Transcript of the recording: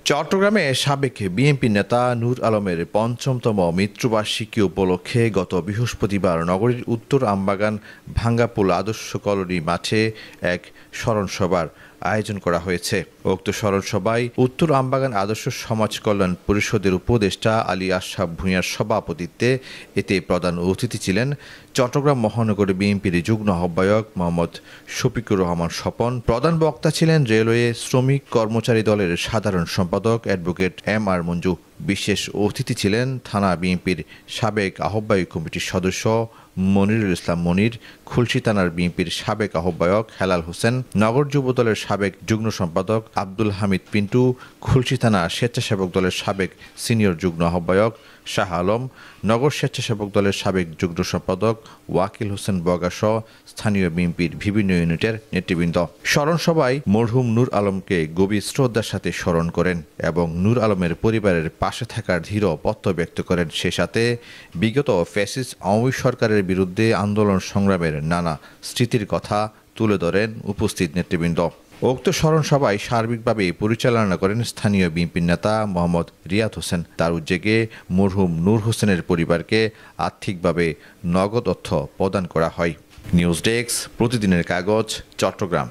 চট্টগ্রামে সাবেক বিএনপি নেতা নূর আলমের পঞ্চমতম মৃত্যুবার্ষিকী উপলক্ষে গত বৃহস্পতিবার নগরীর উত্তর আমবাগান ভাঙ্গাপুল আদর্শ কলোনি মাঠে এক স্মরণসভার আয়োজন করা হয়েছে। উক্ত স্মরণসভায় উত্তর আমবাগান আদর্শ সমাজ কল্যাণ পরিষদের উপদেষ্টা আলী আশরাফ ভূঁইয়ার সভাপতিত্বে এতে প্রধান অতিথি ছিলেন চট্টগ্রাম মহানগর বিএনপির যুগ্ম আহ্বায়ক মোহাম্মদ শফিকুর রহমান স্বপন। প্রধান বক্তা ছিলেন রেলওয়ে শ্রমিক কর্মচারী দলের সাধারণ সম্পাদক অ্যাডভোকেট এম আর মঞ্জু। বিশেষ অতিথি ছিলেন থানা বিএনপির সাবেক আহ্বায়ক কমিটির সদস্য মনিরুল ইসলাম মনির, খুলশী থানার বিএনপির সাবেক আহ্বায়ক হেলাল হোসেন, নগর যুব দলের সাবেক যুগ্ম সম্পাদক আব্দুল হামিদ পিন্টু, খুলশী থানা স্বেচ্ছাসেবক দলের সাবেক সিনিয়র যুগ্ম আহ্বায়ক শাহ আলম, নগর স্বেচ্ছাসেবক দলের সাবেক যুগ্ম সম্পাদক ওয়াকিল হোসেন বগাসহ স্থানীয় বিএনপির বিভিন্ন ইউনিটের নেতৃবৃন্দ। স্মরণসভায় মরহুম নূর আলমকে গভীর শ্রদ্ধার সাথে স্মরণ করেন এবং নূর আলমের পরিবারের পাশে থাকার দৃঢ় প্রত্যয় ব্যক্ত করেন। সে সাথে বিগত ফ্যাসিস্ট আওয়ামী সরকারের বিরুদ্ধে আন্দোলন সংগ্রামের নানা স্মৃতির কথা তুলে ধরেন উপস্থিত নেতৃবৃন্দ। উক্ত স্মরণসভায় সার্বিকভাবে পরিচালনা করেন স্থানীয় বিএনপির নেতা মোহাম্মদ রিয়াদ হোসেন। তার উদ্যোগে মরহুম নূর হোসেনের পরিবারকে আর্থিকভাবে নগদ অর্থ প্রদান করা হয়। নিউজ ডেস্ক, প্রতিদিনের কাগজ, চট্টগ্রাম।